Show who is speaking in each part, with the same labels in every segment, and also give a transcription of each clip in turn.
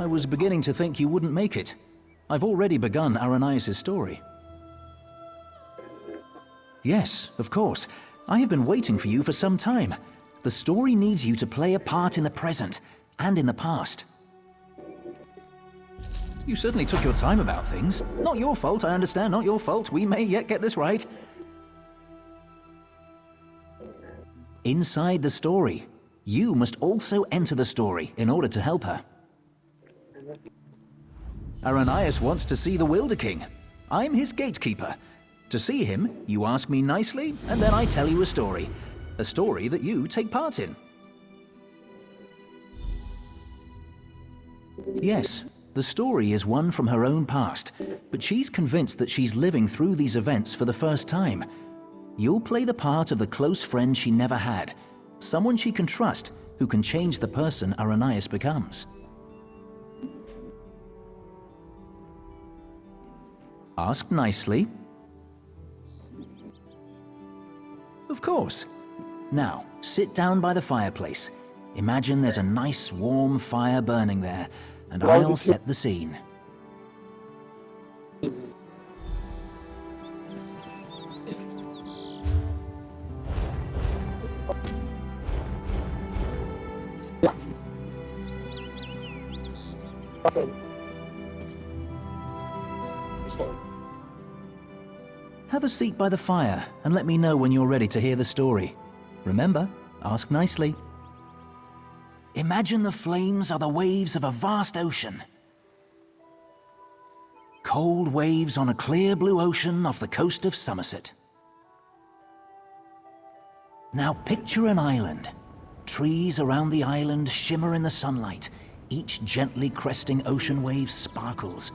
Speaker 1: I was beginning to think you wouldn't make it. I've already begun Aranias' story. Yes, of course. I have been waiting for you for some time. The story needs you to play a part in the present and in the past. You certainly took your time about things. Not your fault, I understand, not your fault. We may yet get this right. Inside the story, you must also enter the story in order to help her. Aranias wants to see the Wilder King. I'm his gatekeeper. To see him, you ask me nicely, and then I tell you a story. A story that you take part in. Yes, the story is one from her own past, but she's convinced that she's living through these events for the first time. You'll play the part of the close friend she never had, someone she can trust who can change the person Aranias becomes. Ask nicely. Of course. Now, sit down by the fireplace. Imagine there's a nice warm fire burning there, and I'll set the scene. Have a seat by the fire and let me know when you're ready to hear the story. Remember, ask nicely. Imagine the flames are the waves of a vast ocean. Cold waves on a clear blue ocean off the coast of Somerset. Now picture an island. Trees around the island shimmer in the sunlight. Each gently cresting ocean wave sparkles.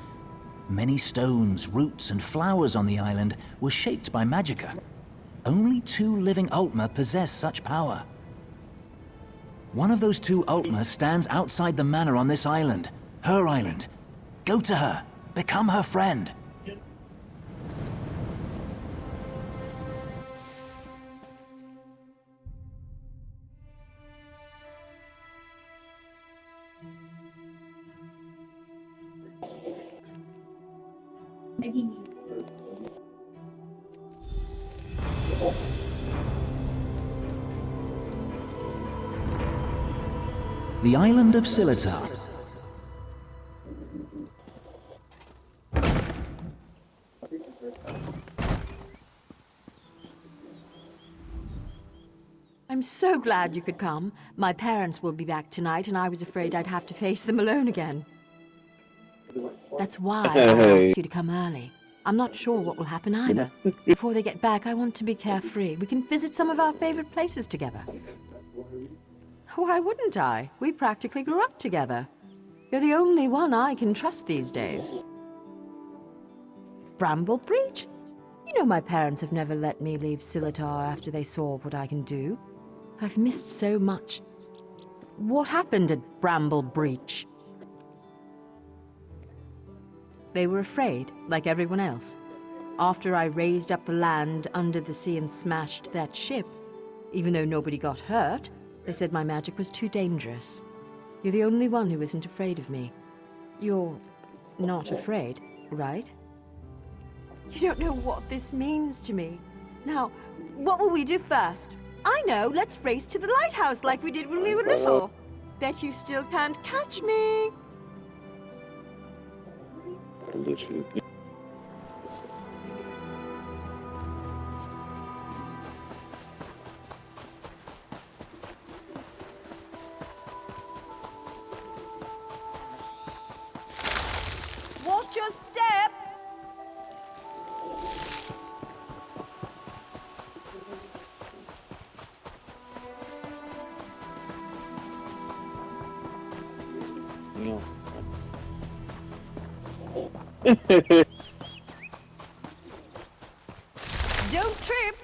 Speaker 1: Many stones, roots, and flowers on the island were shaped by Magicka. Only 2 living Ultima possess such power. One of those 2 Ultima stands outside the manor on this island. Her island. Go to her. Become her friend. The island of Silatar.
Speaker 2: I'm so glad you could come. My parents will be back tonight, and I was afraid I'd have to face them alone again. That's why I asked you to come early. I'm not sure what will happen either. Before they get back, I want to be carefree. We can visit some of our favorite places together. Why wouldn't I? We practically grew up together. You're the only one I can trust these days. Bramble Breach? You know my parents have never let me leave Silatar after they saw what I can do. I've missed so much. What happened at Bramble Breach? They were afraid, like everyone else. After I raised up the land under the sea and smashed that ship, even though nobody got hurt, they said my magic was too dangerous. You're the only one who isn't afraid of me. You're not afraid, right? You don't know what this means to me. Now, what will we do first? I know, let's race to the lighthouse like we did when we were little. Bet you still can't catch me. Watch your step!
Speaker 3: No.
Speaker 2: Don't trip!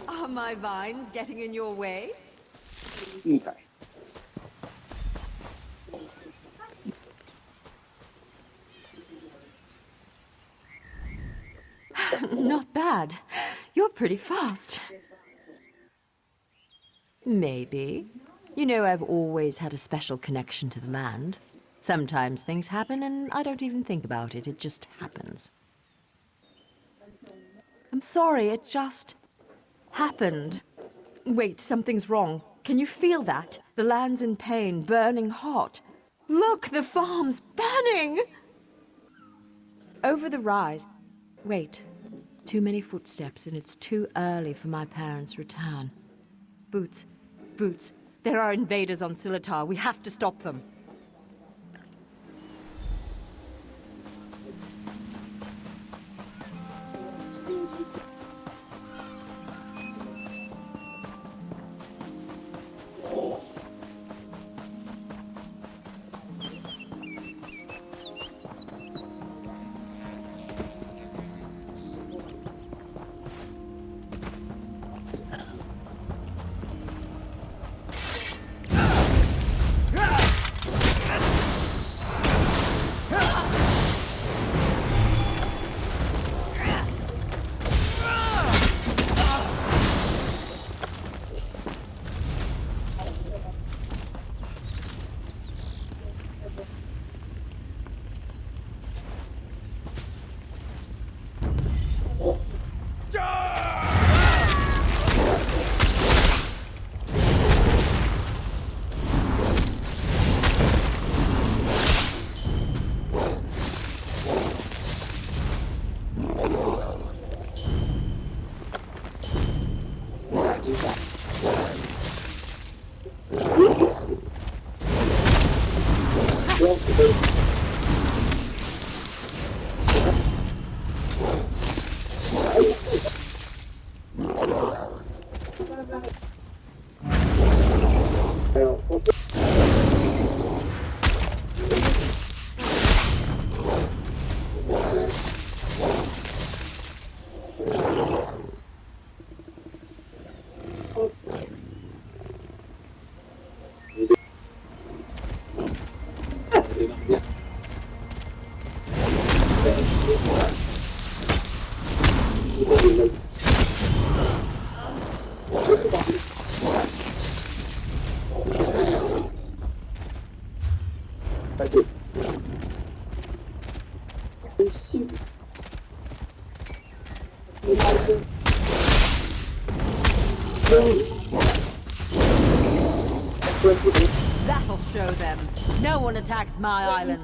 Speaker 2: Are my vines getting in your way?
Speaker 3: Okay.
Speaker 2: Not bad. You're pretty fast. Maybe. You know, I've always had a special connection to the land. Sometimes things happen and I don't even think about it. It just happens. I'm sorry, it just happened. Wait, something's wrong. Can you feel that? The land's in pain, burning hot. Look, the farm's burning! Over the rise. Wait. Too many footsteps, and it's too early for my parents' return. Boots. Boots. There are invaders on Silatar. We have to stop them. That'll show them. No one attacks my island.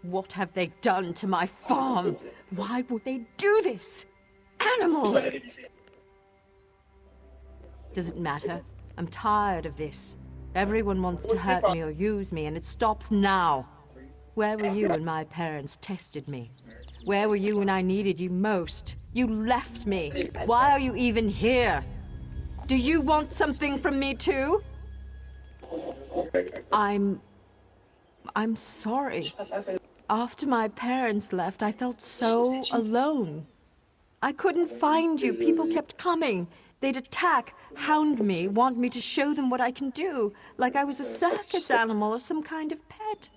Speaker 2: What have they done to my farm? Why would they do this? Animals! Does it matter? I'm tired of this. Everyone wants to hurt me or use me, and it stops now. Where were you when my parents tested me? Where were you when I needed you most? You left me. Why are you even here? Do you want something from me too? I'm sorry. After my parents left, I felt so alone. I couldn't find you. People kept coming. They'd attack, hound me, want me to show them what I can do, like I was a circus animal or some kind of pet.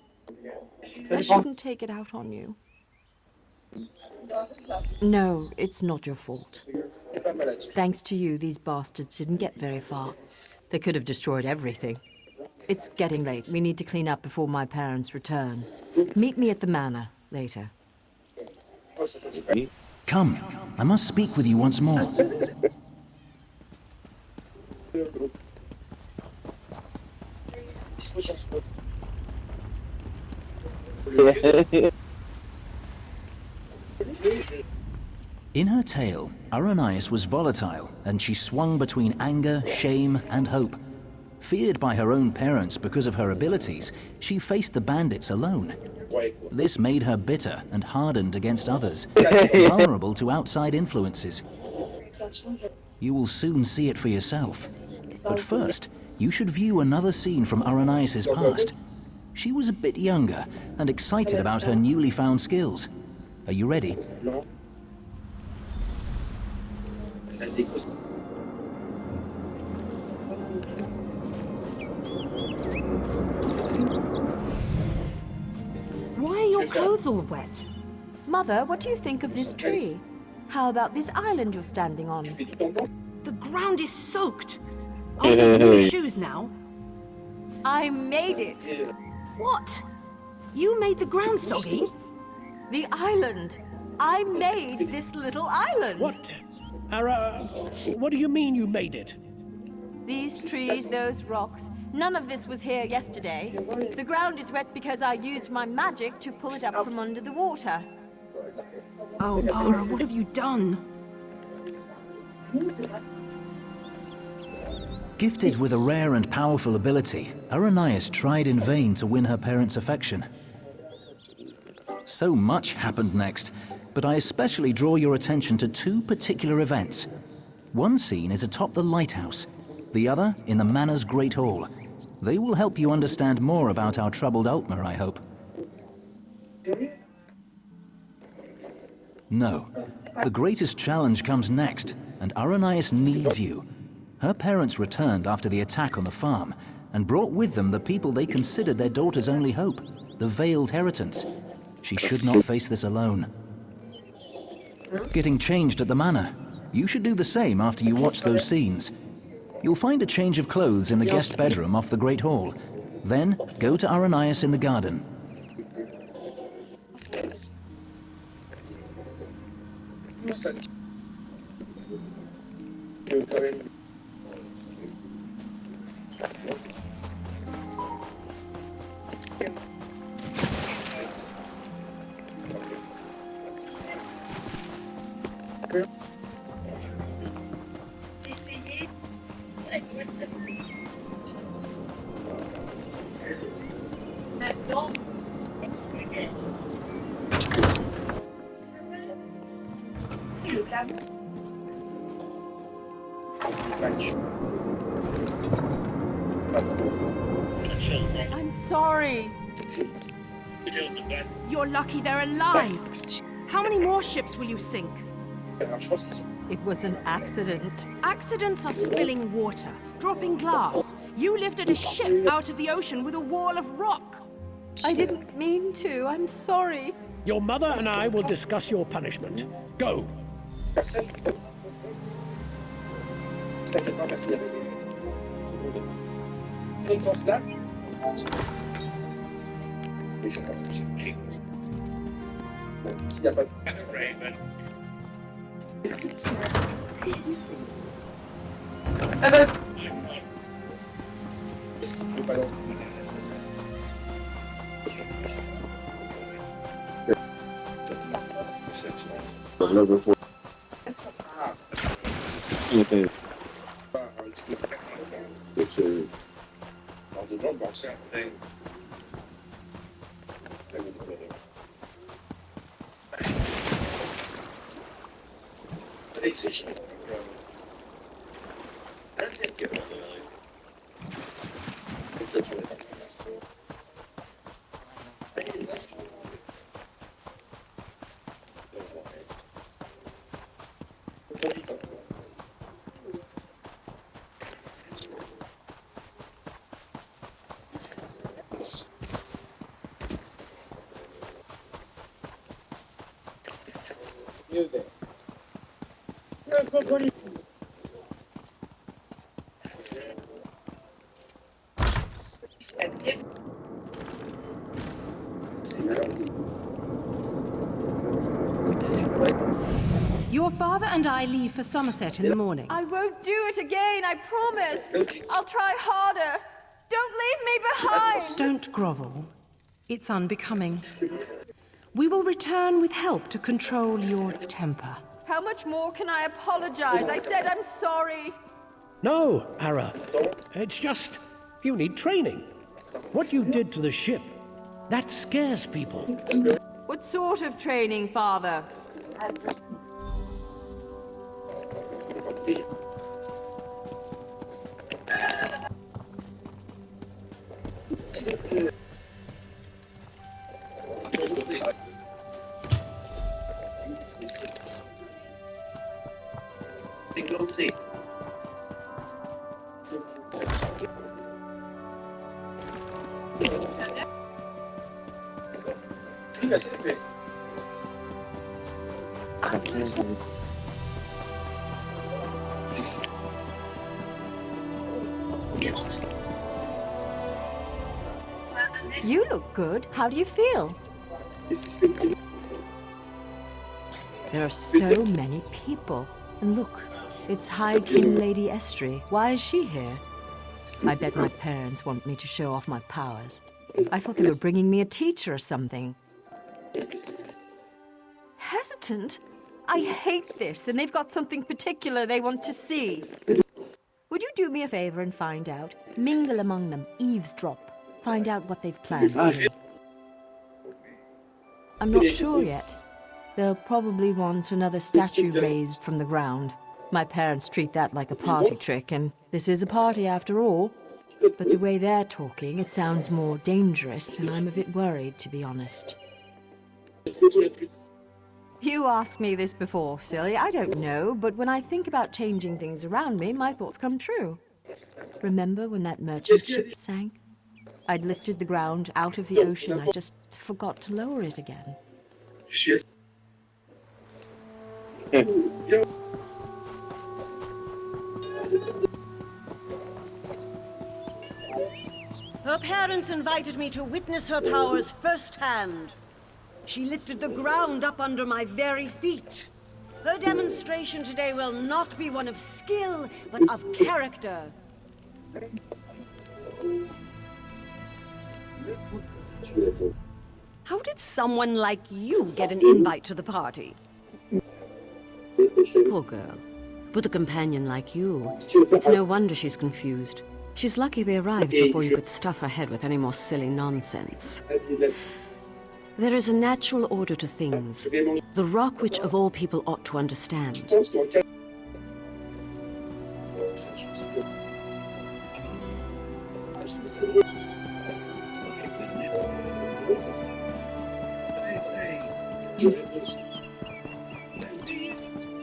Speaker 2: I shouldn't take it out on you. No, it's not your fault. Thanks to you, these bastards didn't get very far. They could have destroyed everything. It's getting late. We need to clean up before my parents return. Meet me at the manor later.
Speaker 1: Come, I must speak with you once more. In her tale, Aranias was volatile, and she swung between anger, shame, and hope. Feared by her own parents because of her abilities, she faced the bandits alone. This made her bitter and hardened against others, vulnerable to outside influences. You will soon see it for yourself. But first, you should view another scene from Aranias' past. She was a bit younger and excited about her newly found skills. Are you ready?
Speaker 2: Why are your clothes all wet? Mother, what do you think of this tree? How about this island you're standing on?
Speaker 4: The ground is soaked. I'll need new shoes now.
Speaker 2: I made it.
Speaker 4: What? You made the ground soggy?
Speaker 2: The island. I made this little island.
Speaker 5: What? Ara, what do you mean you made it?
Speaker 2: These trees, those rocks, none of this was here yesterday. The ground is wet because I used my magic to pull it up from under the water.
Speaker 4: Oh, Ara, what have you done?
Speaker 1: Gifted with a rare and powerful ability, Irenaeus tried in vain to win her parents' affection. So much happened next, but I especially draw your attention to two particular events. One scene is atop the lighthouse, the other in the manor's great hall. They will help you understand more about our troubled Altmer, I hope. No. The greatest challenge comes next, and Irenaeus needs you. Her parents returned after the attack on the farm, and brought with them the people they considered their daughter's only hope, the Veiled Heritance. She should not face this alone. Getting changed at the manor. You should do the same after you watch those scenes. You'll find a change of clothes in the guest bedroom off the Great Hall. Then, go to Irenaeus in the garden.
Speaker 2: I'm sorry.
Speaker 4: You're lucky they're alive. How many more ships will you sink?
Speaker 2: It was an accident.
Speaker 4: Accidents are spilling water, dropping glass. You lifted a ship out of the ocean with a wall of rock.
Speaker 2: I didn't mean to. I'm sorry.
Speaker 5: Your mother and I will discuss your punishment. Go.
Speaker 4: Your father and I leave for Somerset in the morning.
Speaker 2: I won't do it again, I promise. I'll try harder. Don't leave me behind.
Speaker 4: Don't grovel. It's unbecoming. We will return with help to control your temper.
Speaker 2: How much more can I apologize? I said I'm sorry.
Speaker 5: No, Ara. It's just, you need training. What you did to the ship, that scares people.
Speaker 2: What sort of training, Father? You look good. How do you feel? There are so many people. And look, it's High King Lady Estrie. Why is she here? I bet my parents want me to show off my powers. I thought they were bringing me a teacher or something. Hesitant? I hate this, and they've got something particular they want to see. Would you do me a favor and find out? Mingle among them, eavesdrop. Find out what they've planned for me. I'm not sure yet. They'll probably want another statue raised from the ground. My parents treat that like a party trick, and this is a party after all. But the way they're talking, it sounds more dangerous, and I'm a bit worried, to be honest. You asked me this before, silly. I don't know, but when I think about changing things around me, my thoughts come true. Remember when that merchant ship sank? I'd lifted the ground out of the ocean. I just forgot to lower it again.
Speaker 6: Her parents invited me to witness her powers firsthand. She lifted the ground up under my very feet. Her demonstration today will not be one of skill, but of character. How did someone like you get an invite to the party?
Speaker 7: Poor girl. With a companion like you, it's no wonder she's confused. She's lucky we arrived before you could stuff her head with any more silly nonsense. There is a natural order to things. The Rock Witch of all people ought to understand.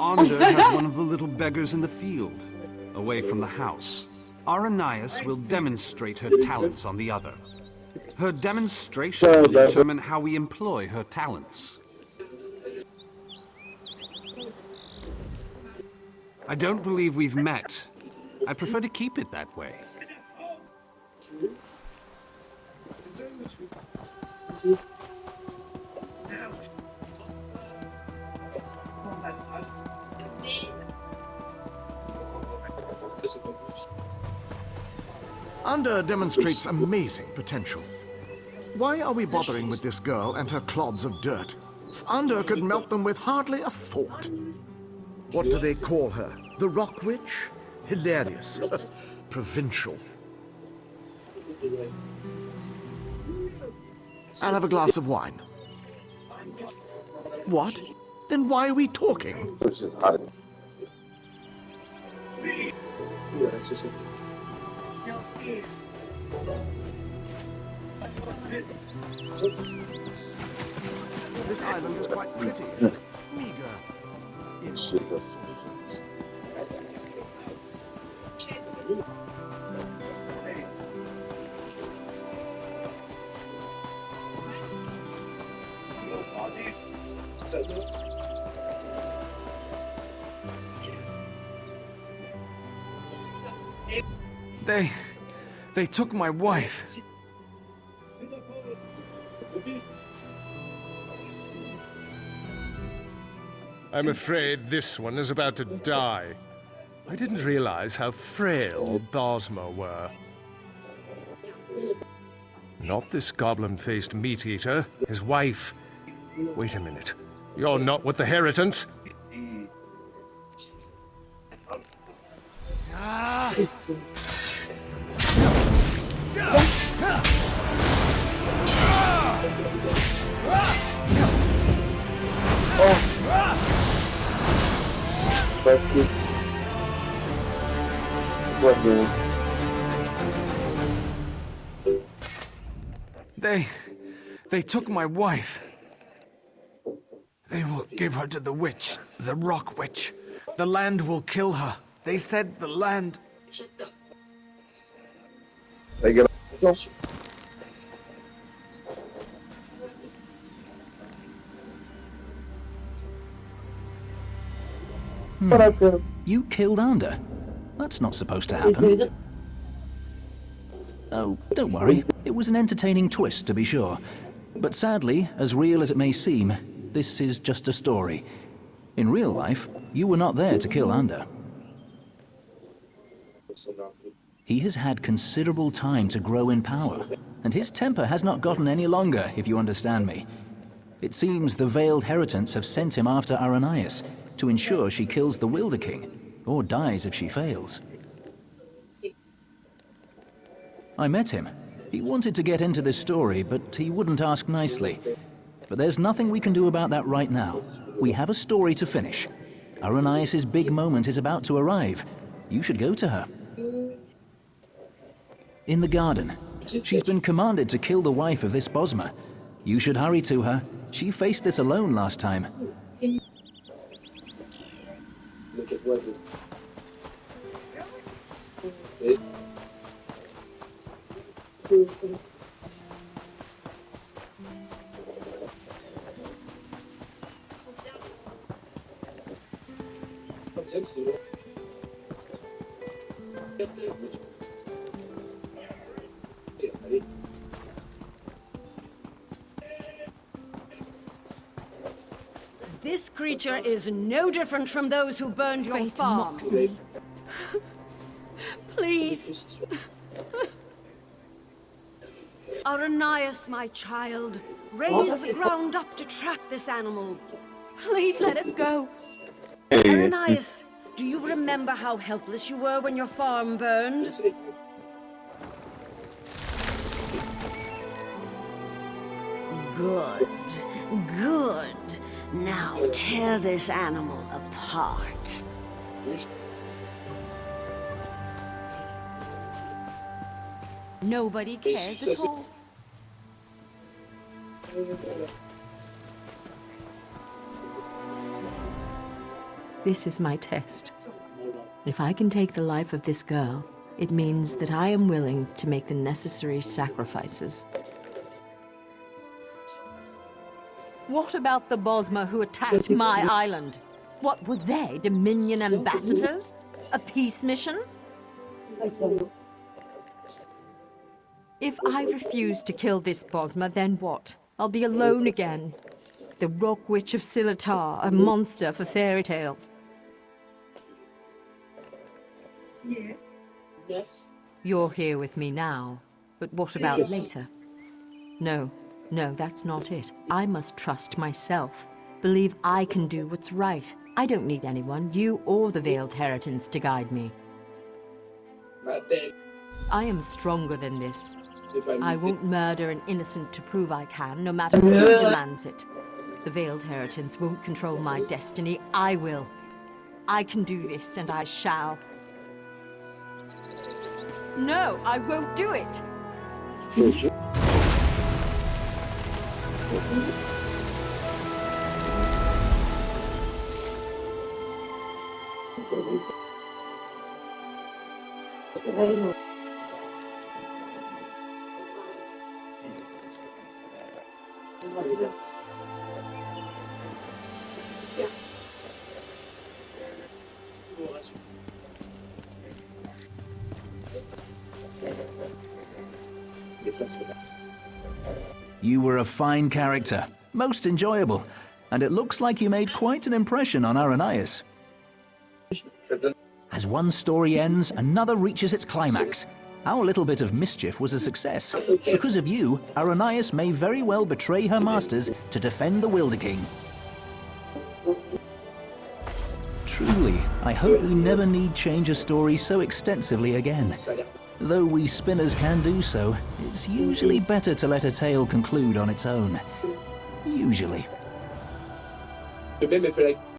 Speaker 8: Ander has one of the little beggars in the field, away from the house. Aranias will demonstrate her talents on the other. Her demonstration will determine how we employ her talents. I don't believe we've met. I prefer to keep it that way.
Speaker 9: Ander demonstrates amazing potential. Why are we bothering with this girl and her clods of dirt? Ander could melt them with hardly a thought. What do they call her? The Rock Witch? Hilarious. Provincial. I'll have a glass of wine. What? Then why are we talking? This island is quite pretty. Meager.
Speaker 8: They took my wife.
Speaker 5: I'm afraid this one is about to die. I didn't realize how frail Bosmo were. Not this goblin-faced meat-eater, his wife. Wait a minute. You're not with the Heritants?
Speaker 8: They took my wife. They will give her to the witch, the Rock Witch. The land will kill her. They said the land...
Speaker 1: You killed Ander? That's not supposed to happen. Oh, don't worry. It was an entertaining twist, to be sure. But sadly, as real as it may seem, this is just a story. In real life, you were not there to kill Ander. He has had considerable time to grow in power, and his temper has not gotten any longer, if you understand me. It seems the Veiled Heritants have sent him after Aranias to ensure she kills the Wilder King, or dies if she fails. I met him. He wanted to get into this story, but he wouldn't ask nicely. But there's nothing we can do about that right now. We have a story to finish. Aranias' big moment is about to arrive. You should go to her. In the garden. She's been commanded to kill the wife of this Bosma. You should hurry to her. She faced this alone last time.
Speaker 6: This creature is no different from those who burned your
Speaker 2: Fate
Speaker 6: farm.
Speaker 2: mocks me. Please.
Speaker 6: Aranias, my child, raise the ground up to trap this animal.
Speaker 2: Please let us go.
Speaker 6: Aranias, do you remember how helpless you were when your farm burned? Good, good. Now tear this animal apart.
Speaker 2: Nobody cares at all. This is my test. If I can take the life of this girl, it means that I am willing to make the necessary sacrifices. What about the Bosma who attacked my island? What were they, Dominion ambassadors? A peace mission? If I refuse to kill this Bosma, then what? I'll be alone again. The Rock Witch of Silatar, a monster for fairy tales.
Speaker 10: Yes.
Speaker 2: You're here with me now, but what about later? No, that's not it. I must trust myself. Believe I can do what's right. I don't need anyone, you or the Veiled Heritants, to guide me. I am stronger than this. I won't murder an innocent to prove I can, no matter who demands it. The Veiled Heritants won't control my destiny. I will. I can do this, and I shall. No, I won't do it!
Speaker 1: You were a fine character, most enjoyable, and it looks like you made quite an impression on Aranias. As one story ends, another reaches its climax. Our little bit of mischief was a success. Because of you, Aranias may very well betray her masters to defend the Wilder King. Truly, I hope we never need change a story so extensively again. Though we spinners can do so, it's usually better to let a tale conclude on its own. Usually.